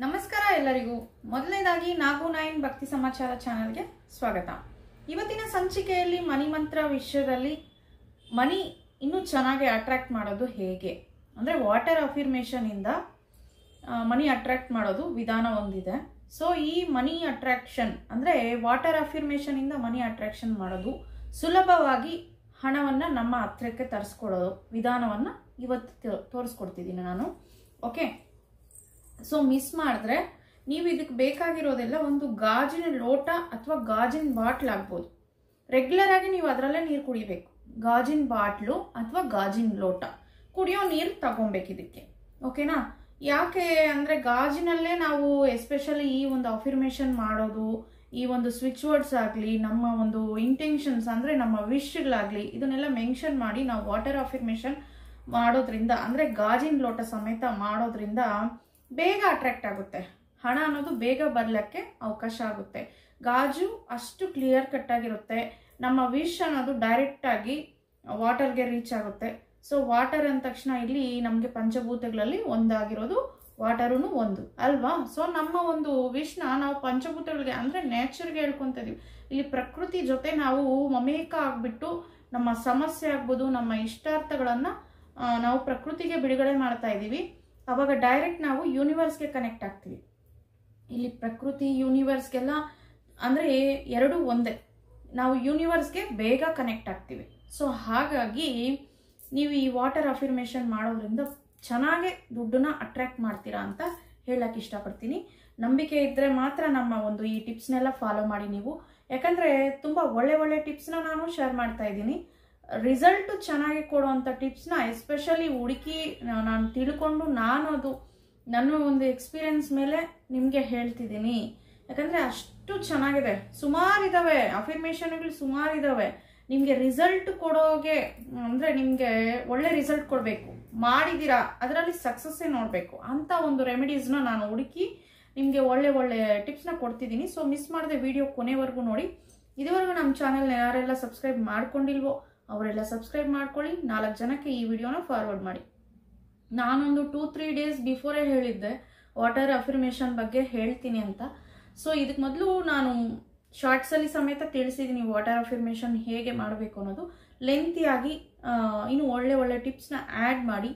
ನಮಸ್ಕಾರ ಎಲ್ಲರಿಗೂ. ಮೊದಲನೇದಾಗಿ ನಾಗು ನೈನ್ ಭಕ್ತಿ ಸಮಾಚಾರ ಚಾನೆಲ್ಗೆ ಸ್ವಾಗತ. ಇವತ್ತಿನ ಸಂಚಿಕೆಯಲ್ಲಿ ಮನಿ ಮಂತ್ರ ವಿಷಯದಲ್ಲಿ ಮನಿ ಇನ್ನೂ ಚೆನ್ನಾಗಿ ಅಟ್ರಾಕ್ಟ್ ಮಾಡೋದು ಹೇಗೆ ಅಂದರೆ ವಾಟರ್ ಅಫಿರ್ಮೇಷನ್ ಇಂದ ಮನಿ ಅಟ್ರಾಕ್ಟ್ ಮಾಡೋದು ವಿಧಾನ ಒಂದಿದೆ. ಸೊ ಈ ಮನಿ ಅಟ್ರಾಕ್ಷನ್ ಅಂದರೆ ವಾಟರ್ ಅಫಿರ್ಮೇಷನ್ ಇಂದ ಮನಿ ಅಟ್ರಾಕ್ಷನ್ ಮಾಡೋದು ಸುಲಭವಾಗಿ ಹಣವನ್ನು ನಮ್ಮ ಹತ್ರಕ್ಕೆ ತರಿಸ್ಕೊಳ್ಳೋದು ವಿಧಾನವನ್ನು ಇವತ್ತು ತೋರಿಸ್ಕೊಡ್ತಿದ್ದೀನಿ ನಾನು. ಓಕೆ, ಸೊ ಮಿಸ್ ಮಾಡಿದ್ರೆ ನೀವು ಇದಕ್ಕೆ ಬೇಕಾಗಿರೋದೆಲ್ಲ ಒಂದು ಗಾಜಿನ ಲೋಟ ಅಥವಾ ಗಾಜಿನ ಬಾಟ್ಲ್ ಆಗ್ಬೋದು. ರೆಗ್ಯುಲರ್ ಆಗಿ ನೀವು ಅದರಲ್ಲೇ ನೀರು ಕುಡಿಬೇಕು. ಗಾಜಿನ ಬಾಟ್ಲು ಅಥವಾ ಗಾಜಿನ ಲೋಟ ಕುಡಿಯೋ ನೀರು ತಗೊಬೇಕು ಇದಕ್ಕೆ. ಓಕೆನಾ? ಯಾಕೆ ಅಂದರೆ ಗಾಜಿನಲ್ಲೇ ನಾವು ಎಸ್ಪೆಷಲಿ ಈ ಒಂದು ಅಫಿರ್ಮೇಷನ್ ಮಾಡೋದು, ಈ ಒಂದು ಸ್ವಿಚ್ ವರ್ಡ್ಸ್ ಆಗಲಿ, ನಮ್ಮ ಒಂದು ಇಂಟೆನ್ಷನ್ಸ್ ಅಂದರೆ ನಮ್ಮ ವಿಶ್ಗಳಾಗಲಿ ಇದನ್ನೆಲ್ಲ ಮೆನ್ಷನ್ ಮಾಡಿ ನಾವು ವಾಟರ್ ಅಫಿರ್ಮೇಷನ್ ಮಾಡೋದ್ರಿಂದ ಅಂದರೆ ಗಾಜಿನ ಲೋಟ ಸಮೇತ ಮಾಡೋದ್ರಿಂದ ಬೇಗ ಅಟ್ರಾಕ್ಟ್ ಆಗುತ್ತೆ. ಹಣ ಅನ್ನೋದು ಬೇಗ ಬರಲಿಕ್ಕೆ ಅವಕಾಶ ಆಗುತ್ತೆ. ಗಾಜು ಅಷ್ಟು ಕ್ಲಿಯರ್ ಕಟ್ ಆಗಿರುತ್ತೆ. ನಮ್ಮ ವಿಶ್ ಅನ್ನೋದು ಡೈರೆಕ್ಟ್ ಆಗಿ ವಾಟರ್ಗೆ ರೀಚ್ ಆಗುತ್ತೆ. ಸೊ ವಾಟರ್ ಅಂದ ತಕ್ಷಣ ಇಲ್ಲಿ ನಮಗೆ ಪಂಚಭೂತಗಳಲ್ಲಿ ಒಂದಾಗಿರೋದು ವಾಟರೂ ಒಂದು ಅಲ್ವಾ. ಸೊ ನಮ್ಮ ಒಂದು ವಿಶ್ನ ನಾವು ಪಂಚಭೂತಗಳಿಗೆ ಅಂದರೆ ನೇಚರ್ಗೆ ಹೇಳ್ಕೊತ ಇದೀವಿ. ಇಲ್ಲಿ ಪ್ರಕೃತಿ ಜೊತೆ ನಾವು ಮಮೇಕ ಆಗ್ಬಿಟ್ಟು ನಮ್ಮ ಸಮಸ್ಯೆ ಆಗ್ಬೋದು, ನಮ್ಮ ಇಷ್ಟಾರ್ಥಗಳನ್ನು ನಾವು ಪ್ರಕೃತಿಗೆ ಬಿಡುಗಡೆ ಮಾಡ್ತಾ ಇದ್ದೀವಿ. ಅವಾಗ ಡೈರೆಕ್ಟ್ ನಾವು ಯೂನಿವರ್ಸ್ಗೆ ಕನೆಕ್ಟ್ ಆಗ್ತೀವಿ. ಇಲ್ಲಿ ಪ್ರಕೃತಿ ಯೂನಿವರ್ಸ್ಗೆಲ್ಲ ಅಂದರೆ ಎರಡೂ ಒಂದೇ. ನಾವು ಯೂನಿವರ್ಸ್ಗೆ ಬೇಗ ಕನೆಕ್ಟ್ ಆಗ್ತೀವಿ. ಸೊ ಹಾಗಾಗಿ ನೀವು ಈ ವಾಟರ್ ಅಫಿರ್ಮೇಷನ್ ಮಾಡೋದ್ರಿಂದ ಚೆನ್ನಾಗಿ ದುಡ್ಡನ್ನ ಅಟ್ರಾಕ್ಟ್ ಮಾಡ್ತೀರಾ ಅಂತ ಹೇಳಕ್ಕೆ ಇಷ್ಟಪಡ್ತೀನಿ. ನಂಬಿಕೆ ಇದ್ದರೆ ಮಾತ್ರ ನಮ್ಮ ಒಂದು ಈ ಟಿಪ್ಸ್ನೆಲ್ಲ ಫಾಲೋ ಮಾಡಿ ನೀವು. ಯಾಕಂದರೆ ತುಂಬ ಒಳ್ಳೆ ಟಿಪ್ಸ್ನ ನಾನು ಶೇರ್ ಮಾಡ್ತಾ ಇದ್ದೀನಿ. ರಿಸಲ್ಟ್ ಚೆನ್ನಾಗಿ ಕೊಡುವಂಥ ಟಿಪ್ಸ್ನ ಎಸ್ಪೆಷಲಿ ಹುಡುಕಿ ನಾನು ತಿಳ್ಕೊಂಡು ನಾನು ಅದು ನನ್ನ ಒಂದು ಎಕ್ಸ್ಪೀರಿಯನ್ಸ್ ಮೇಲೆ ನಿಮಗೆ ಹೇಳ್ತಿದ್ದೀನಿ. ಯಾಕಂದರೆ ಅಷ್ಟು ಚೆನ್ನಾಗಿದೆ. ಸುಮಾರಿದ್ದಾವೆ ಅಫಿರ್ಮೇಷನ್ಗಳು, ಸುಮಾರಿದ್ದಾವೆ. ನಿಮಗೆ ರಿಸಲ್ಟ್ ಕೊಡೋಗೆ ಅಂದರೆ ನಿಮಗೆ ಒಳ್ಳೆ ರಿಸಲ್ಟ್ ಕೊಡಬೇಕು, ಮಾಡಿದ್ದೀರಾ ಅದರಲ್ಲಿ ಸಕ್ಸಸ್ಸೇ ನೋಡಬೇಕು ಅಂತ ಒಂದು ರೆಮಿಡೀಸ್ನ ನಾನು ಹುಡುಕಿ ನಿಮಗೆ ಒಳ್ಳೆ ಟಿಪ್ಸ್ನ ಕೊಡ್ತಿದ್ದೀನಿ. ಸೊ ಮಿಸ್ ಮಾಡದೆ ವಿಡಿಯೋ ಕೊನೆವರೆಗೂ ನೋಡಿ. ಇದುವರೆಗೂ ನಮ್ಮ ಚಾನಲ್ನ ಯಾರೆಲ್ಲ ಸಬ್ಸ್ಕ್ರೈಬ್ ಮಾಡ್ಕೊಂಡಿಲ್ವೋ ಅವರೆಲ್ಲ ಸಬ್ಸ್ಕ್ರೈಬ್ ಮಾಡ್ಕೊಳ್ಳಿ. 4 ಜನಕ್ಕೆ ಈ ವಿಡಿಯೋನ ಫಾರ್ವರ್ಡ್ ಮಾಡಿ. ನಾನೊಂದು 2-3 ಡೇಸ್ ಬಿಫೋರೇ ಹೇಳಿದ್ದೆ ವಾಟರ್ ಅಫಿರ್ಮೇಷನ್ ಬಗ್ಗೆ ಹೇಳ್ತೀನಿ ಅಂತ. ಸೊ ಇದಕ್ಕೆ ಮೊದಲು ನಾನು ಶಾರ್ಟ್ಸಲ್ಲಿ ಸಮೇತ ತಿಳಿಸಿದ್ದೀನಿ ವಾಟರ್ ಅಫಿರ್ಮೇಷನ್ ಹೇಗೆ ಮಾಡಬೇಕು ಅನ್ನೋದು. ಲೆಂತಿಯಾಗಿ ಇನ್ನೂ ಒಳ್ಳೆ ಟಿಪ್ಸ್ನ ಆ್ಯಡ್ ಮಾಡಿ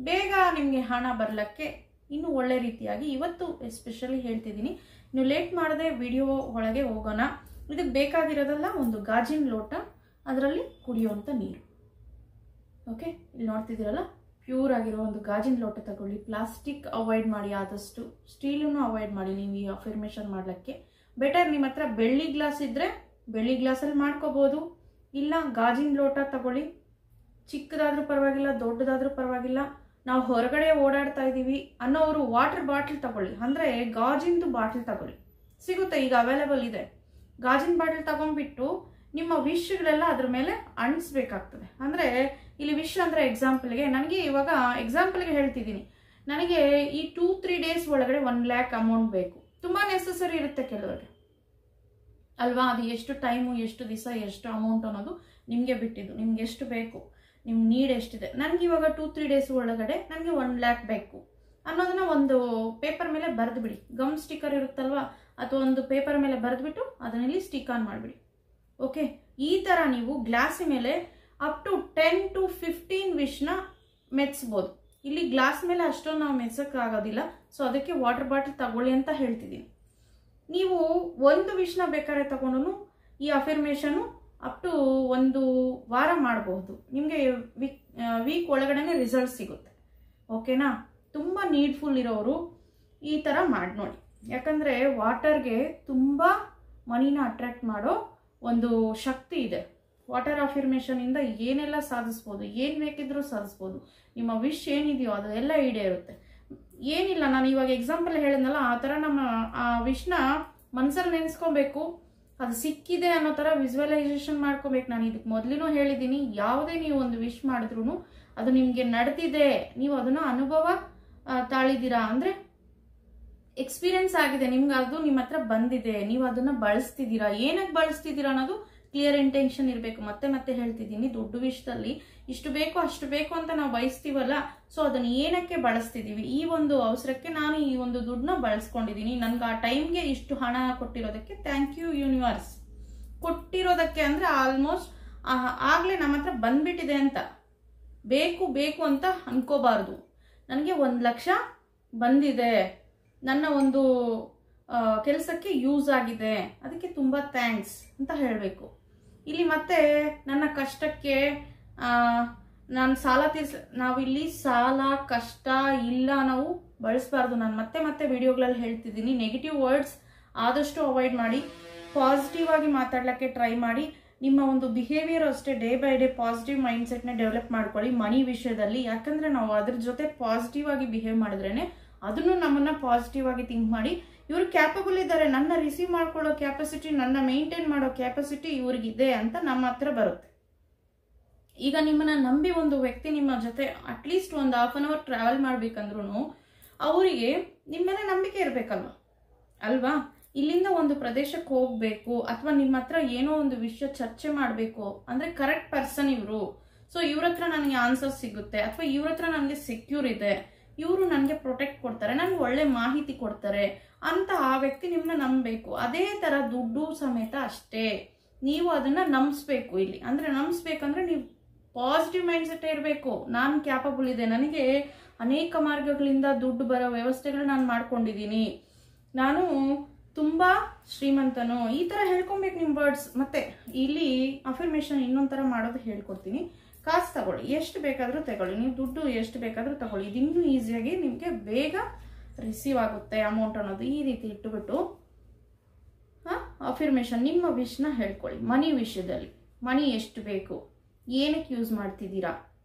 ಬೇಗ ನಿಮಗೆ ಹಣ ಬರಲಿಕ್ಕೆ ಇನ್ನೂ ಒಳ್ಳೆ ರೀತಿಯಾಗಿ ಇವತ್ತು ಎಸ್ಪೆಷಲಿ ಹೇಳ್ತಿದ್ದೀನಿ. ನೀವು ಲೇಟ್ ಮಾಡದೆ ವಿಡಿಯೋ ಒಳಗೆ ಹೋಗೋಣ. ಇದಕ್ಕೆ ಬೇಕಾಗಿರೋದಲ್ಲ ಒಂದು ಗಾಜಿನ ಲೋಟ, ಅದರಲ್ಲಿ ಕುಡಿಯುವಂಥ ನೀರು. ಓಕೆ, ಇಲ್ಲಿ ನೋಡ್ತಿದ್ದೀರಲ್ಲ, ಪ್ಯೂರ್ ಆಗಿರೋ ಒಂದು ಗಾಜಿನ ಲೋಟ ತಗೊಳ್ಳಿ. ಪ್ಲಾಸ್ಟಿಕ್ ಅವಾಯ್ಡ್ ಮಾಡಿ, ಆದಷ್ಟು ಸ್ಟೀಲನ್ನು ಅವಾಯ್ಡ್ ಮಾಡಿ ನೀವು ಈ ಅಫಿರ್ಮೇಷನ್ ಮಾಡಲಿಕ್ಕೆ. ಬೆಟರ್ ನಿಮ್ಮ ಹತ್ರ ಬೆಳ್ಳಿ ಗ್ಲಾಸ್ ಇದ್ದರೆ ಬೆಳ್ಳಿ ಗ್ಲಾಸಲ್ಲಿ ಮಾಡ್ಕೋಬೋದು. ಇಲ್ಲ ಗಾಜಿನ ಲೋಟ ತಗೊಳ್ಳಿ. ಚಿಕ್ಕದಾದ್ರೂ ಪರವಾಗಿಲ್ಲ, ದೊಡ್ಡದಾದ್ರೂ ಪರವಾಗಿಲ್ಲ. ನಾವು ಹೊರಗಡೆ ಓಡಾಡ್ತಾ ಇದ್ದೀವಿ ಅನ್ನೋರು ವಾಟರ್ ಬಾಟ್ಲ್ ತಗೊಳ್ಳಿ. ಅಂದರೆ ಗಾಜಿನದು ಬಾಟ್ಲ್ ತಗೊಳ್ಳಿ, ಸಿಗುತ್ತೆ ಈಗ ಅವೈಲೇಬಲ್ ಇದೆ. ಗಾಜಿನ ಬಾಟ್ಲ್ ತಗೊಂಡ್ಬಿಟ್ಟು ನಿಮ್ಮ ವಿಶ್ಗಳೆಲ್ಲ ಅದ್ರ ಮೇಲೆ ಅಂಟಿಸ್ಬೇಕಾಗ್ತದೆ. ಅಂದರೆ ಇಲ್ಲಿ ವಿಶ್ ಅಂದರೆ ಎಕ್ಸಾಂಪಲ್ಗೆ ನನಗೆ ಇವಾಗ ಎಕ್ಸಾಂಪಲ್ಗೆ ಹೇಳ್ತಿದ್ದೀನಿ, ನನಗೆ ಈ 2-3 ಡೇಸ್ ಒಳಗಡೆ 1 lakh ಅಮೌಂಟ್ ಬೇಕು. ತುಂಬ ನೆಸಸರಿ ಇರುತ್ತೆ ಕೆಲವರಿಗೆ ಅಲ್ವಾ. ಅದು ಎಷ್ಟು ಟೈಮು, ಎಷ್ಟು ದಿವಸ, ಎಷ್ಟು ಅಮೌಂಟ್ ಅನ್ನೋದು ನಿಮಗೆ ಬಿಟ್ಟಿದ್ದು. ನಿಮ್ಗೆ ಎಷ್ಟು ಬೇಕು, ನಿಮ್ಮ ನೀಡ್ ಎಷ್ಟಿದೆ. ನನಗೆ ಇವಾಗ 2-3 ಡೇಸ್ ಒಳಗಡೆ ನನಗೆ 1 lakh ಬೇಕು ಅನ್ನೋದನ್ನ ಒಂದು ಪೇಪರ್ ಮೇಲೆ ಬರೆದು ಬಿಡಿ. ಗಮ್ ಸ್ಟಿಕ್ಕರ್ ಇರುತ್ತಲ್ವಾ, ಅಥವಾ ಒಂದು ಪೇಪರ್ ಮೇಲೆ ಬರೆದ್ಬಿಟ್ಟು ಅದನ್ನಲ್ಲಿ ಸ್ಟಿಕ್ ಆನ್ ಮಾಡಿಬಿಡಿ. ಓಕೆ, ಈ ಥರ ನೀವು ಗ್ಲಾಸ್ ಮೇಲೆ ಅಪ್ ಟು 10 to 15 ವಿಶ್ನ ಮೆತ್ಸ್ಬೋದು. ಇಲ್ಲಿ ಗ್ಲಾಸ್ ಮೇಲೆ ಅಷ್ಟೊಂದು ನಾವು ಮೆತ್ಸೋಕ್ಕಾಗೋದಿಲ್ಲ. ಸೊ ಅದಕ್ಕೆ ವಾಟರ್ ಬಾಟಲ್ ತಗೊಳ್ಳಿ ಅಂತ ಹೇಳ್ತಿದ್ದೀನಿ. ನೀವು ಒಂದು ವಿಶ್ನ ಬೇಕಾದ್ರೆ ತಗೊಂಡು ಈ ಅಫಿರ್ಮೇಷನು ಅಪ್ ಟು 1 ವಾರ ಮಾಡಬಹುದು. ನಿಮಗೆ ವೀಕ್ ಒಳಗಡೆ ರಿಸಲ್ಟ್ ಸಿಗುತ್ತೆ. ಓಕೆನಾ? ತುಂಬ ನೀಡ್ಫುಲ್ ಇರೋರು ಈ ಥರ ಮಾಡಿ ನೋಡಿ. ಯಾಕಂದರೆ ವಾಟರ್ಗೆ ತುಂಬ ಮನಿನ ಅಟ್ರಾಕ್ಟ್ ಮಾಡೋ ಒಂದು ಶಕ್ತಿ ಇದೆ. ವಾಟರ್ ಅಫಿರ್ಮೇಷನಿಂದ ಏನೆಲ್ಲ ಸಾಧಿಸ್ಬೋದು, ಏನು ಬೇಕಿದ್ರೂ ಸಾಧಿಸ್ಬೋದು. ನಿಮ್ಮ ವಿಶ್ ಏನಿದೆಯೋ ಅದು ಎಲ್ಲ ಈಡೇರುತ್ತೆ. ಏನಿಲ್ಲ, ನಾನು ಇವಾಗ ಎಕ್ಸಾಂಪಲ್ ಹೇಳಿದ್ನಲ್ಲ ಆ ಥರ ನಮ್ಮ ಆ ವಿಶ್ನ ಮನಸ್ಸಲ್ಲಿ ನೆನೆಸ್ಕೊಬೇಕು. ಅದು ಸಿಕ್ಕಿದೆ ಅನ್ನೋ ಥರ ವಿಜುವಲೈಸೇಷನ್ ಮಾಡ್ಕೋಬೇಕು. ನಾನು ಇದಕ್ಕೆ ಮೊದಲಿನೂ ಹೇಳಿದ್ದೀನಿ, ಯಾವುದೇ ನೀವು ಒಂದು ವಿಶ್ ಮಾಡಿದ್ರು ಅದು ನಿಮಗೆ ನಡೆದಿದೆ, ನೀವು ಅದನ್ನು ಅನುಭವ ತಾಳಿದ್ದೀರಾ ಅಂದರೆ ಎಕ್ಸ್ಪೀರಿಯನ್ಸ್ ಆಗಿದೆ ನಿಮ್ಗೆ, ಅದು ನಿಮ್ಮ ಹತ್ರ ಬಂದಿದೆ, ನೀವು ಅದನ್ನು ಬಳಸ್ತಿದ್ದೀರಾ. ಏನಕ್ಕೆ ಬಳಸ್ತಿದ್ದೀರಾ ಅನ್ನೋದು ಕ್ಲಿಯರ್ ಇಂಟೆನ್ಷನ್ ಇರಬೇಕು. ಮತ್ತೆ ಮತ್ತೆ ಹೇಳ್ತಿದ್ದೀನಿ, ದುಡ್ಡು ವಿಷಯದಲ್ಲಿ ಇಷ್ಟು ಬೇಕು ಅಷ್ಟು ಬೇಕು ಅಂತ ನಾವು ಬಯಸ್ತೀವಲ್ಲ, ಸೊ ಅದನ್ನ ಏನಕ್ಕೆ ಬಳಸ್ತಿದೀವಿ, ಈ ಒಂದು ಅವಸರಕ್ಕೆ ನಾನು ಈ ಒಂದು ದುಡ್ಡನ್ನ ಬಳಸ್ಕೊಂಡಿದ್ದೀನಿ, ನನ್ಗೆ ಆ ಟೈಮ್ಗೆ ಇಷ್ಟು ಹಣ ಕೊಟ್ಟಿರೋದಕ್ಕೆ ಥ್ಯಾಂಕ್ ಯು ಯೂನಿವರ್ಸ್. ಕೊಟ್ಟಿರೋದಕ್ಕೆ ಅಂದ್ರೆ ಆಲ್ಮೋಸ್ಟ್ ಆಗ್ಲೇ ನಮ್ಮ ಹತ್ರ ಬಂದ್ಬಿಟ್ಟಿದೆ ಅಂತ, ಬೇಕು ಬೇಕು ಅಂತ ಅನ್ಕೋಬಾರ್ದು. ನನಗೆ 1 ಲಕ್ಷ ಬಂದಿದೆ, ನನ್ನ ಒಂದು ಕೆಲಸಕ್ಕೆ ಯೂಸ್ ಆಗಿದೆ, ಅದಕ್ಕೆ ತುಂಬ ಥ್ಯಾಂಕ್ಸ್ ಅಂತ ಹೇಳಬೇಕು. ಇಲ್ಲಿ ಮತ್ತೆ ನನ್ನ ಕಷ್ಟಕ್ಕೆ ನಾನು ಸಾಲ ನಾವಿಲ್ಲಿ ಸಾಲ ಕಷ್ಟ ಇಲ್ಲ ನಾವು ಬಳಸಬಾರ್ದು. ನಾನು ಮತ್ತೆ ಮತ್ತೆ ವಿಡಿಯೋಗಳಲ್ಲಿ ಹೇಳ್ತಿದ್ದೀನಿ, ನೆಗೆಟಿವ್ ವರ್ಡ್ಸ್ ಆದಷ್ಟು ಅವಾಯ್ಡ್ ಮಾಡಿ, ಪಾಸಿಟಿವ್ ಆಗಿ ಮಾತಾಡ್ಲಿಕ್ಕೆ ಟ್ರೈ ಮಾಡಿ. ನಿಮ್ಮ ಒಂದು ಬಿಹೇವಿಯರ್ ಅಷ್ಟೇ day by day positive mind ಸೆಟ್ನ ಡೆವಲಪ್ ಮಾಡ್ಕೊಳ್ಳಿ ಮನಿ ವಿಷಯದಲ್ಲಿ. ಯಾಕಂದ್ರೆ ನಾವು ಅದ್ರ ಜೊತೆ ಪಾಸಿಟಿವ್ ಆಗಿ ಬಿಹೇವ್ ಮಾಡಿದ್ರೇನೆ ಅದನ್ನು ನಮ್ಮನ್ನ ಪಾಸಿಟಿವ್ ಆಗಿ ಥಿಂಕ್ ಮಾಡಿ, ಇವ್ರು ಕ್ಯಾಪಬಲ್ ಇದ್ದಾರೆ, ನನ್ನ ರಿಸೀವ್ ಮಾಡ್ಕೊಳ್ಳೋ ಕ್ಯಾಪಾಸಿಟಿ, ನನ್ನ ಮೇಂಟೈನ್ ಮಾಡೋ ಕ್ಯಾಪಾಸಿಟಿ ಇವ್ರಿಗಿದೆ ಅಂತ ನಮ್ಮ ಹತ್ರ ಬರುತ್ತೆ. ಈಗ ನಿಮ್ಮನ್ನ ನಂಬಿ ಒಂದು ವ್ಯಕ್ತಿ ನಿಮ್ಮ ಜೊತೆ ಅಟ್ಲೀಸ್ಟ್ ಒಂದು 1/2 hour ಟ್ರಾವೆಲ್ ಮಾಡ್ಬೇಕಂದ್ರೂ ಅವರಿಗೆ ನಿಮ್ಮ ಮೇಲೆ ನಂಬಿಕೆ ಇರಬೇಕಲ್ವಾ ಅಲ್ವಾ. ಇಲ್ಲಿಂದ ಒಂದು ಪ್ರದೇಶಕ್ಕೆ ಹೋಗ್ಬೇಕು ಅಥವಾ ನಿಮ್ಮ ಹತ್ರ ಏನೋ ಒಂದು ವಿಷಯ ಚರ್ಚೆ ಮಾಡಬೇಕು ಅಂದ್ರೆ ಕರೆಕ್ಟ್ ಪರ್ಸನ್ ಇವರು, ಸೊ ಇವ್ರ ಹತ್ರ ನನಗೆ ಆನ್ಸರ್ ಸಿಗುತ್ತೆ, ಅಥವಾ ಇವ್ರ ಹತ್ರ ನನಗೆ ಸೆಕ್ಯೂರ್ ಇದೆ, ಇವರು ನನಗೆ ಪ್ರೊಟೆಕ್ಟ್ ಕೊಡ್ತಾರೆ, ನನಗೆ ಒಳ್ಳೆ ಮಾಹಿತಿ ಕೊಡ್ತಾರೆ ಅಂತ ಆ ವ್ಯಕ್ತಿ ನಿಮ್ಮನ್ನ ನಂಬಬೇಕು. ಅದೇ ತರ ದುಡ್ಡು ಸಮೇತ ಅಷ್ಟೇ, ನೀವು ಅದನ್ನ ನಂಬಿಸ್ಬೇಕು. ಇಲ್ಲಿ ಅಂದ್ರೆ ನಂಬಿಸ್ಬೇಕಂದ್ರೆ ನೀವು ಪಾಸಿಟಿವ್ ಮೈಂಡ್ ಸೆಟ್ ಇರಬೇಕು. ನಾನು ಕ್ಯಾಪಬಲ್ ಇದೆ, ನನಗೆ ಅನೇಕ ಮಾರ್ಗಗಳಿಂದ ದುಡ್ಡು ಬರೋ ವ್ಯವಸ್ಥೆಗಳು ನಾನು ಮಾಡ್ಕೊಂಡಿದ್ದೀನಿ, ನಾನು ತುಂಬಾ ಶ್ರೀಮಂತನು, ಈ ತರ ಹೇಳ್ಕೊಬೇಕು ನಿಮ್ಮ ವರ್ಡ್ಸ್. ಮತ್ತೆ ಇಲ್ಲಿ ಅಫರ್ಮೇಷನ್ ಇನ್ನೊಂಥರ ಮಾಡೋದು ಹೇಳ್ಕೊಡ್ತೀನಿ. ಕಾಸು ತಗೊಳ್ಳಿ, ಎಷ್ಟು ಬೇಕಾದರೂ ತಗೊಳ್ಳಿ, ನೀವು ದುಡ್ಡು ಎಷ್ಟು ಬೇಕಾದರೂ ತಗೊಳ್ಳಿ, ಇದು ಇನ್ನೂ ಈಸಿಯಾಗಿ ನಿಮಗೆ ಬೇಗ ರಿಸೀವ್ ಆಗುತ್ತೆ ಅಮೌಂಟ್ ಅನ್ನೋದು. ಈ ರೀತಿ ಇಟ್ಟುಬಿಟ್ಟು ಅಫರ್ಮೇಷನ್ ನಿಮ್ಮ ವಿಷ್ನ ಹೇಳ್ಕೊಳ್ಳಿ. ಮನಿ ವಿಷಯದಲ್ಲಿ ಮನಿ ಎಷ್ಟು ಬೇಕು, ಏನಕ್ಕೆ ಯೂಸ್ ಮಾಡ್ತಿದ್ದೀರಾ,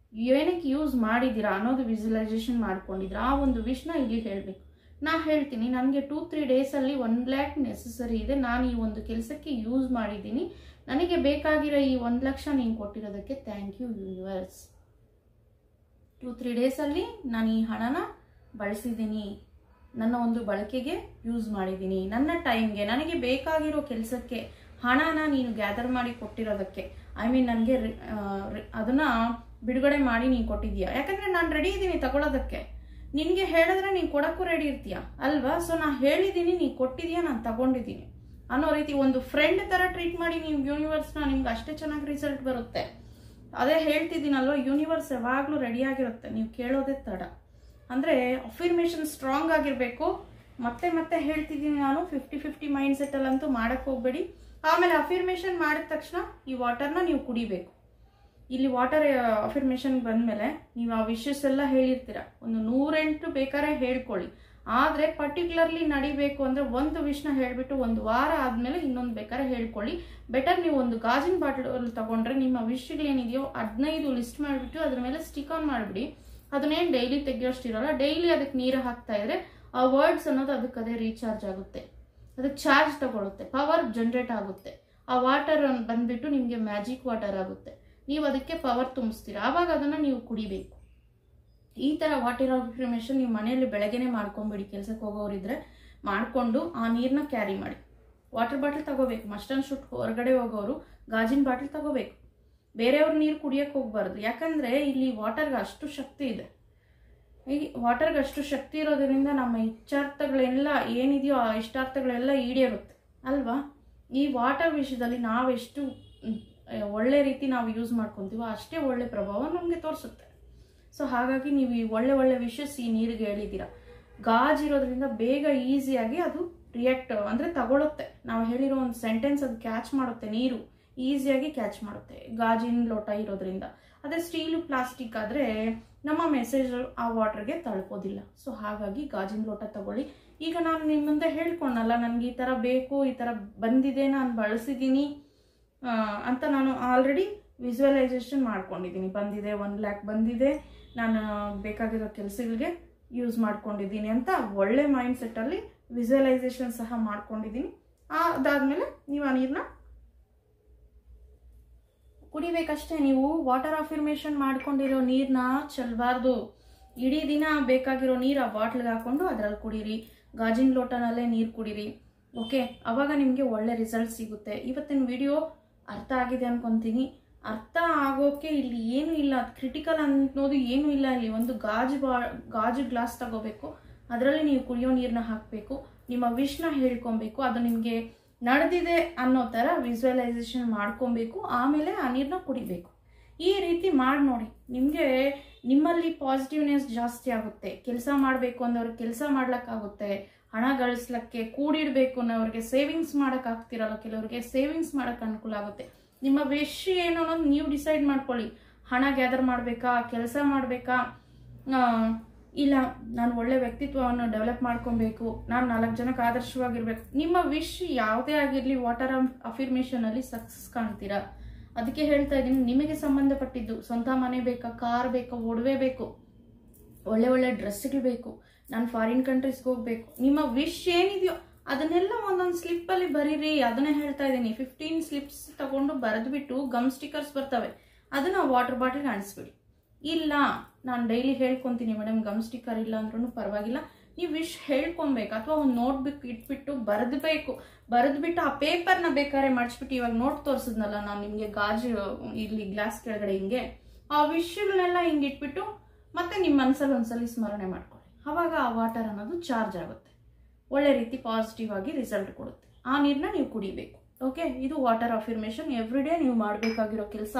ಏನಕ್ಕೆ ಯೂಸ್ ಮಾಡಿದ್ದೀರಾ ಅನ್ನೋದು ವಿಜುವಲೈಸೇಷನ್ ಮಾಡ್ಕೊಂಡಿದ್ದೀರಾ, ಆ ಒಂದು ವಿಷ್ನ ಇಲ್ಲಿ ಹೇಳಬೇಕು. ನಾ ಹೇಳ್ತೀನಿ, ನನಗೆ 2-3 ಡೇಸಲ್ಲಿ 1 lakh ನೆಸೆಸರಿ ಇದೆ, ನಾನು ಈ ಒಂದು ಕೆಲಸಕ್ಕೆ ಯೂಸ್ ಮಾಡಿದ್ದೀನಿ, ನನಗೆ ಬೇಕಾಗಿರೋ ಈ 1 ಲಕ್ಷ ನೀನು ಕೊಟ್ಟಿರೋದಕ್ಕೆ ಥ್ಯಾಂಕ್ ಯು ಯೂನಿವರ್ಸ್. 2-3 ಡೇಸಲ್ಲಿ ನಾನು ಈ ಹಣನ ಬಳಸಿದ್ದೀನಿ, ನನ್ನ ಒಂದು ಬಳಕೆಗೆ ಯೂಸ್ ಮಾಡಿದ್ದೀನಿ, ನನ್ನ ಟೈಮ್ಗೆ ನನಗೆ ಬೇಕಾಗಿರೋ ಕೆಲಸಕ್ಕೆ ಹಣನ ನೀನು ಗ್ಯಾದರ್ ಮಾಡಿ ಕೊಟ್ಟಿರೋದಕ್ಕೆ, ಐ ಮೀನ್ ನನಗೆ ಅದನ್ನ ಬಿಡುಗಡೆ ಮಾಡಿ ನೀನು ಕೊಟ್ಟಿದ್ದೀಯಾ. ಯಾಕಂದ್ರೆ ನಾನು ರೆಡಿ ಇದ್ದೀನಿ ತಗೊಳ್ಳೋದಕ್ಕೆ, ನಿನಗೆ ಹೇಳಿದ್ರೆ ನೀನು ಕೊಡಕ್ಕೂ ರೆಡಿ ಇರ್ತೀಯ ಅಲ್ವಾ. ಸೊ ನಾನು ಹೇಳಿದ್ದೀನಿ, ನೀನು ಕೊಟ್ಟಿದ್ಯಾ, ನಾನು ತಗೊಂಡಿದ್ದೀನಿ ಅನ್ನೋ ರೀತಿ ಒಂದು ಫ್ರೆಂಡ್ ತರ ಟ್ರೀಟ್ ಮಾಡಿ ನೀವು ಯೂನಿವರ್ಸ್ನ, ನಿಮ್ಗೆ ಅಷ್ಟೇ ಚೆನ್ನಾಗಿ ರಿಸಲ್ಟ್ ಬರುತ್ತೆ. ಅದೇ ಹೇಳ್ತಿದ್ದೀನಲ್ವ, ಯೂನಿವರ್ಸ್ ಯಾವಾಗಲೂ ರೆಡಿ ಆಗಿರುತ್ತೆ, ನೀವು ಕೇಳೋದೇ ತಡ. ಅಂದ್ರೆ ಅಫರ್ಮೇಷನ್ ಸ್ಟ್ರಾಂಗ್ ಆಗಿರಬೇಕು. ಮತ್ತೆ ಮತ್ತೆ ಹೇಳ್ತಿದ್ದೀನಿ ನಾನು, 50-50 ಮೈಂಡ್ ಸೆಟ್ ಅಲ್ಲಂತೂ ಮಾಡಕ್ ಹೋಗ್ಬೇಡಿ. ಆಮೇಲೆ ಅಫರ್ಮೇಷನ್ ಮಾಡಿದ ತಕ್ಷಣ ಈ ವಾಟರ್ನ ನೀವು ಕುಡಿಬೇಕು. ಇಲ್ಲಿ ವಾಟರ್ ಅಫರ್ಮೇಷನ್ ಬಂದ್ಮೇಲೆ ನೀವು ಆ ವಿಷಸ್ ಎಲ್ಲ ಹೇಳಿರ್ತೀರ, ಒಂದು 108 ಬೇಕಾದ್ರೆ ಹೇಳ್ಕೊಳ್ಳಿ. ಆದ್ರೆ ಪರ್ಟಿಕ್ಯುಲರ್ಲಿ ನಡಿಬೇಕು ಅಂದ್ರೆ ಒಂದು ವಿಷ್ನ ಹೇಳ್ಬಿಟ್ಟು 1 ವಾರ ಆದ್ಮೇಲೆ ಇನ್ನೊಂದು ಬೇಕಾದ್ರೆ ಹೇಳ್ಕೊಳ್ಳಿ. ಬೆಟರ್ ನೀವು ಒಂದು ಗಾಜಿನ ಬಾಟಲ್ ತಗೊಂಡ್ರೆ ನಿಮ್ಮ ವಿಷಯಗಳೇನಿದೆಯೋ 15 ಲಿಸ್ಟ್ ಮಾಡಿಬಿಟ್ಟು ಅದ್ರ ಮೇಲೆ ಸ್ಟಿಕ್ ಆನ್ ಮಾಡಿಬಿಡಿ. ಅದನ್ನೇನು ಡೈಲಿ ತೆಗಿಯೋಷ್ಟಿರಲ್ಲ, ಡೈಲಿ ಅದಕ್ಕೆ ನೀರು ಹಾಕ್ತಾ ಇದ್ರೆ ಆ ವರ್ಡ್ಸ್ ಅನ್ನೋದು ಅದಕ್ಕೆ ಅದೇ ರೀಚಾರ್ಜ್ ಆಗುತ್ತೆ, ಅದಕ್ಕೆ ಚಾರ್ಜ್ ತಗೊಳುತ್ತೆ, ಪವರ್ ಜನರೇಟ್ ಆಗುತ್ತೆ. ಆ ವಾಟರ್ ಬಂದ್ಬಿಟ್ಟು ನಿಮಗೆ ಮ್ಯಾಜಿಕ್ ವಾಟರ್ ಆಗುತ್ತೆ, ನೀವು ಅದಕ್ಕೆ ಪವರ್ ತುಂಬಿಸ್ತೀರಾ, ಆವಾಗ ಅದನ್ನ ನೀವು ಕುಡಿಬೇಕು. ಈ ತರ ವಾಟರ್ ಅಫರ್ಮೇಷನ್ ನೀವು ಮನೆಯಲ್ಲಿ ಬೆಳಗ್ಗೆನೆ ಮಾಡ್ಕೊಂಬಿಡಿ. ಕೆಲ್ಸಕ್ಕೆ ಹೋಗೋರಿದ್ರೆ ಮಾಡ್ಕೊಂಡು ಆ ನೀರನ್ನ ಕ್ಯಾರಿ ಮಾಡಿ. ವಾಟರ್ ಬಾಟಲ್ ತಗೋಬೇಕು, ಮಸ್ಟ್ ಅಂಡ್ ಶುಡ್. ಹೊರಗಡೆ ಹೋಗೋರು ಗಾಜಿನ ಬಾಟಲ್ ತಗೋಬೇಕು, ಬೇರೆಯವ್ರ ನೀರು ಕುಡಿಯಕ್ಕೆ ಹೋಗ್ಬಾರ್ದು. ಯಾಕಂದ್ರೆ ಇಲ್ಲಿ ವಾಟರ್ಗೆ ಅಷ್ಟು ಶಕ್ತಿ ಇದೆ. ಈ ವಾಟರ್ಗೆ ಅಷ್ಟು ಶಕ್ತಿ ಇರೋದ್ರಿಂದ ನಮ್ಮ ಇಚ್ಛಾರ್ಥಗಳೆಲ್ಲ ಏನಿದೆಯೋ ಆ ಇಷ್ಟಾರ್ಥಗಳೆಲ್ಲ ಈಡೇರುತ್ತೆ ಅಲ್ವಾ. ಈ ವಾಟರ್ ವಿಷಯದಲ್ಲಿ ನಾವೆಷ್ಟು ಒಳ್ಳೆ ರೀತಿ ನಾವು ಯೂಸ್ ಮಾಡ್ಕೊಂತೀವೋ ಅಷ್ಟೇ ಒಳ್ಳೆ ಪ್ರಭಾವ ನಮಗೆ ತೋರಿಸುತ್ತೆ. ಸೊ ಹಾಗಾಗಿ ನೀವು ಈ ಒಳ್ಳೆ ಒಳ್ಳೆ ವಿಷಸ್ ಈ ನೀರಿಗೆ ಹೇಳಿದ್ದೀರಾ. ಗಾಜಿರೋದ್ರಿಂದ ಬೇಗ ಈಸಿಯಾಗಿ ಅದು ರಿಯಾಕ್ಟ್ ಅಂದ್ರೆ ತಗೊಳುತ್ತೆ. ನಾವು ಹೇಳಿರೋ ಒಂದು ಸೆಂಟೆನ್ಸ್ ಅದು ಕ್ಯಾಚ್ ಮಾಡುತ್ತೆ, ನೀರು ಈಸಿಯಾಗಿ ಕ್ಯಾಚ್ ಮಾಡುತ್ತೆ ಗಾಜಿನ ಲೋಟ ಇರೋದ್ರಿಂದ. ಅದೇ ಸ್ಟೀಲು ಪ್ಲಾಸ್ಟಿಕ್ ಆದ್ರೆ ನಮ್ಮ ಮೆಸೇಜ್ ಆ ವಾಟರ್ಗೆ ತಲುಪೋದಿಲ್ಲ. ಸೊ ಹಾಗಾಗಿ ಗಾಜಿನ ಲೋಟ ತಗೊಳ್ಳಿ. ಈಗ ನಾನು ನಿಮ್ಮ ಮುಂದೆ ಹೇಳ್ಕೊಂಡಲ್ಲ, ನನಗೆ ಈ ತರ ಬೇಕು, ಈ ತರ ಬಂದಿದೆ, ನಾನು ಬಳಸಿದ್ದೀನಿ ಅಂತ ನಾನು ಆಲ್ರೆಡಿ ವಿಜುವಲೈಸೇಷನ್ ಮಾಡ್ಕೊಂಡಿದ್ದೀನಿ. ಬಂದಿದೆ, 1 lakh ಬಂದಿದೆ, ನಾನು ಬೇಕಾಗಿರೋ ಕೆಲಸಗಳಿಗೆ ಯೂಸ್ ಮಾಡ್ಕೊಂಡಿದ್ದೀನಿ ಅಂತ ಒಳ್ಳೆ ಮೈಂಡ್ ಸೆಟ್ಟಲ್ಲಿ ವಿಜುವಲೈಸೇಷನ್ ಸಹ ಮಾಡ್ಕೊಂಡಿದ್ದೀನಿ. ಅದಾದ್ಮೇಲೆ ನೀವು ಆ ನೀರನ್ನ ಕುಡಿಬೇಕಷ್ಟೇ. ನೀವು ವಾಟರ್ ಅಫರ್ಮೇಷನ್ ಮಾಡ್ಕೊಂಡಿರೋ ನೀರನ್ನ ಚೆಲ್ಲಬಾರ್ದು. ಇಡೀ ದಿನ ಬೇಕಾಗಿರೋ ನೀರು ಆ ಬಾಟ್ಲಿಗೆ ಹಾಕೊಂಡು ಅದರಲ್ಲಿ ಕುಡೀರಿ, ಗಾಜಿನ ಲೋಟನಲ್ಲೇ ನೀರು ಕುಡೀರಿ. ಓಕೆ, ಅವಾಗ ನಿಮಗೆ ಒಳ್ಳೆ ರಿಸಲ್ಟ್ ಸಿಗುತ್ತೆ. ಇವತ್ತಿನ ವಿಡಿಯೋ ಅರ್ಥ ಆಗಿದೆ ಅನ್ಕೊಂತೀನಿ. ಅರ್ಥ ಆಗೋಕೆ ಇಲ್ಲಿ ಏನು ಇಲ್ಲ, ಕ್ರಿಟಿಕಲ್ ಅನ್ನೋದು ಏನೂ ಇಲ್ಲ. ಇಲ್ಲಿ ಒಂದು ಗಾಜು ಗ್ಲಾಸ್ ತಗೋಬೇಕು, ಅದರಲ್ಲಿ ನೀವು ಕುಡಿಯೋ ನೀರನ್ನ ಹಾಕಬೇಕು, ನಿಮ್ಮ ವಿಷ್ನ ಹೇಳ್ಕೊಬೇಕು, ಅದು ನಿಮಗೆ ನಡೆದಿದೆ ಅನ್ನೋ ಥರ ವಿಜುವಲೈಸೇಷನ್ ಮಾಡ್ಕೊಬೇಕು, ಆಮೇಲೆ ಆ ನೀರನ್ನ ಕುಡಿಬೇಕು. ಈ ರೀತಿ ಮಾಡಿ ನೋಡಿ, ನಿಮ್ಮಲ್ಲಿ ಪಾಸಿಟಿವ್ನೆಸ್ ಜಾಸ್ತಿ ಆಗುತ್ತೆ. ಕೆಲಸ ಮಾಡಬೇಕು ಅನ್ನೋರಿಗೆ ಕೆಲಸ ಮಾಡ್ಲಿಕ್ಕಾಗುತ್ತೆ, ಹಣ ಗಳಿಸ್ಲಿಕ್ಕೆ ಕೂಡಿಡಬೇಕು ಅನ್ನೋರಿಗೆ ಸೇವಿಂಗ್ಸ್ ಮಾಡೋಕ್ಕಾಗ್ತಿರಲ್ಲ, ಕೆಲವರಿಗೆ ಸೇವಿಂಗ್ಸ್ ಮಾಡೋಕ್ಕೆ ಅನುಕೂಲ ಆಗುತ್ತೆ. ನಿಮ್ಮ ವಿಷ್ ಏನು ಅನ್ನೋದು ನೀವು ಡಿಸೈಡ್ ಮಾಡ್ಕೊಳ್ಳಿ. ಹಣ ಗ್ಯಾದರ್ ಮಾಡಬೇಕಾ, ಕೆಲಸ ಮಾಡಬೇಕಾ, ಇಲ್ಲ ನಾನು ಒಳ್ಳೆ ವ್ಯಕ್ತಿತ್ವವನ್ನು ಡೆವಲಪ್ ಮಾಡ್ಕೊಬೇಕು, ನಾನು 4 ಜನಕ್ಕೆ ಆದರ್ಶವಾಗಿರ್ಬೇಕು. ನಿಮ್ಮ ವಿಶ್ ಯಾವುದೇ ಆಗಿರಲಿ, ವಾಟರ್ ಅಫಿರ್ಮೇಷನಲ್ಲಿ ಸಕ್ಸಸ್ ಕಾಣ್ತೀರಾ. ಅದಕ್ಕೆ ಹೇಳ್ತಾ ಇದ್ದೀನಿ, ನಿಮಗೆ ಸಂಬಂಧಪಟ್ಟಿದ್ದು ಸ್ವಂತ ಮನೆ ಬೇಕಾ, ಕಾರ್ ಬೇಕಾ, ಒಡವೆ ಬೇಕು, ಒಳ್ಳೆ ಒಳ್ಳೆ ಡ್ರೆಸ್ಗಳು ಬೇಕು, ನಾನು ಫಾರಿನ್ ಕಂಟ್ರೀಸ್ಗೆ ಹೋಗ್ಬೇಕು, ನಿಮ್ಮ ವಿಶ್ ಏನಿದೆಯೋ ಅದನ್ನೆಲ್ಲ ಒಂದೊಂದು ಸ್ಲಿಪ್ಪಲ್ಲಿ ಬರೀರಿ. ಅದನ್ನೇ ಹೇಳ್ತಾ ಇದ್ದೀನಿ, 15 ಸ್ಲಿಪ್ಸ್ ತಗೊಂಡು ಬರೆದ್ಬಿಟ್ಟು ಗಮ್ ಸ್ಟಿಕ್ಕರ್ಸ್ ಬರ್ತವೆ, ಅದನ್ನ ವಾಟರ್ ಬಾಟಲ್ಗೆ ಅಂಟಿಸ್ಬಿಡಿ. ಇಲ್ಲ ನಾನು ಡೈಲಿ ಹೇಳ್ಕೊತೀನಿ ಮೇಡಮ್, ಗಮ್ ಸ್ಟಿಕ್ಕರ್ ಇಲ್ಲ ಅಂದ್ರೂ ಪರವಾಗಿಲ್ಲ, ನೀವು ವಿಶ್ ಹೇಳ್ಕೊಬೇಕು, ಅಥವಾ ಒಂದು ನೋಟ್ಬುಕ್ ಇಟ್ಬಿಟ್ಟು ಬರೆದ್ಬಿಟ್ಟು ಆ ಪೇಪರ್ನ ಬೇಕಾದ್ರೆ ಮಾಡಿಸ್ಬಿಟ್ಟು, ಇವಾಗ ನೋಟ್ ತೋರಿಸಿದ್ನಲ್ಲ ನಾನು ನಿಮಗೆ ಗಾಜು ಇಲ್ಲಿ ಗ್ಲಾಸ್ ಕೆಳಗಡೆ ಹಿಂಗೆ, ಆ ವಿಷ್ಗಳನ್ನೆಲ್ಲ ಹಿಂಗೆ ಇಟ್ಬಿಟ್ಟು ಮತ್ತೆ ನಿಮ್ಮ ಮನಸ್ಸಲ್ಲಿ ಒಂದ್ಸಲಿ ಸ್ಮರಣೆ ಮಾಡ್ಕೊಳ್ಳಿ. ಆವಾಗ ಆ ವಾಟರ್ ಅನ್ನೋದು ಚಾರ್ಜ್ ಆಗುತ್ತೆ, ಒಳ್ಳೆ ರೀತಿ ಪಾಸಿಟಿವ್ ಆಗಿ ರಿಸಲ್ಟ್ ಕೊಡುತ್ತೆ. ಆ ನೀರನ್ನ ನೀವು ಕುಡಿಬೇಕು. ಓಕೆ, ಇದು ವಾಟರ್ ಅಫಿರ್ಮೇಷನ್. ಎವ್ರಿ ಡೇ ನೀವು ಮಾಡಬೇಕಾಗಿರೋ ಕೆಲಸ.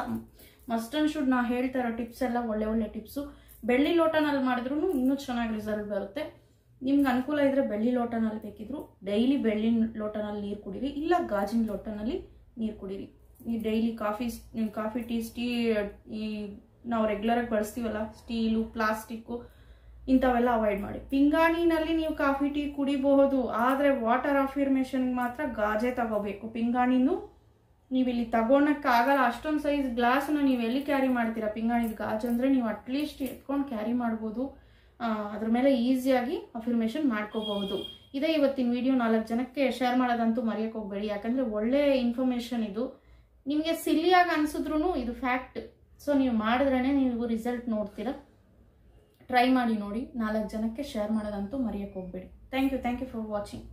ಮಸ್ಟ್ ಅಂಡ್ ಶುಡ್ ನಾ ಹೇಳ್ತಾ ಇರೋ ಟಿಪ್ಸ್ ಎಲ್ಲ ಒಳ್ಳೆ ಟಿಪ್ಸು. ಬೆಳ್ಳಿ ಲೋಟನಲ್ಲಿ ಮಾಡಿದ್ರೂ ಇನ್ನೂ ಚೆನ್ನಾಗಿ ರಿಸಲ್ಟ್ ಬರುತ್ತೆ. ನಿಮ್ಗೆ ಅನುಕೂಲ ಇದ್ರೆ ಬೆಳ್ಳಿ ಲೋಟನಲ್ಲಿ ಬೇಕಿದ್ರು ಡೈಲಿ ಬೆಳ್ಳಿ ಲೋಟನಲ್ಲಿ ನೀರು ಕುಡೀರಿ, ಇಲ್ಲ ಗಾಜಿನ ಲೋಟನಲ್ಲಿ ನೀರು ಕುಡೀರಿ. ಈ ಡೈಲಿ ಕಾಫಿ ಟೀ ಈ ನಾವು ರೆಗ್ಯುಲರಾಗಿ ಬಳಸ್ತೀವಲ್ಲ, ಸ್ಟೀಲು, ಪ್ಲಾಸ್ಟಿಕ್ಕು ಇಂಥವೆಲ್ಲ ಅವಾಯ್ಡ್ ಮಾಡಿ. ಪಿಂಗಾಣಿನಲ್ಲಿ ನೀವು ಕಾಫಿ ಟೀ ಕುಡಿಬಹುದು, ಆದರೆ ವಾಟರ್ ಅಫಿರ್ಮೇಷನ್ಗೆ ಮಾತ್ರ ಗಾಜೇ ತಗೋಬೇಕು. ಪಿಂಗಾಣಿನೂ ನೀವಿಲ್ಲಿ ತಗೊಳಕ್ಕಾಗಲ್ಲ, ಅಷ್ಟೊಂದು ಸೈಜ್ ಗ್ಲಾಸನ್ನು ನೀವು ಎಲ್ಲಿ ಕ್ಯಾರಿ ಮಾಡ್ತೀರಾ. ಪಿಂಗಾಣಿದ ಗಾಜು ಅಂದರೆ ನೀವು ಅಟ್ಲೀಸ್ಟ್ ಎತ್ಕೊಂಡು ಕ್ಯಾರಿ ಮಾಡ್ಬೋದು, ಅದ್ರ ಮೇಲೆ ಈಸಿಯಾಗಿ ಅಫಿರ್ಮೇಷನ್ ಮಾಡ್ಕೋಬಹುದು. ಇದೇ ಇವತ್ತಿನ ವಿಡಿಯೋ. 4 ಜನಕ್ಕೆ ಶೇರ್ ಮಾಡೋದಂತೂ ಮರೆಯೋಕೆ ಹೋಗಬೇಡಿ, ಯಾಕಂದರೆ ಒಳ್ಳೆ ಇನ್ಫಾರ್ಮೇಷನ್ ಇದು. ನಿಮಗೆ ಸಿಲ್ಲಿಯಾಗಿ ಅನಿಸಿದ್ರೂ ಇದು ಫ್ಯಾಕ್ಟ್. ಸೊ ನೀವು ಮಾಡಿದ್ರೇ ನೀವು ರಿಸಲ್ಟ್ ನೋಡ್ತೀರಾ. ಟ್ರೈ ಮಾಡಿ ನೋಡಿ, 4 ಜನಕ್ಕೆ ಶೇರ್ ಮಾಡೋದಂತೂ ಮರೆಯೋಕೆ ಹೋಗಬೇಡಿ. Thank you for watching.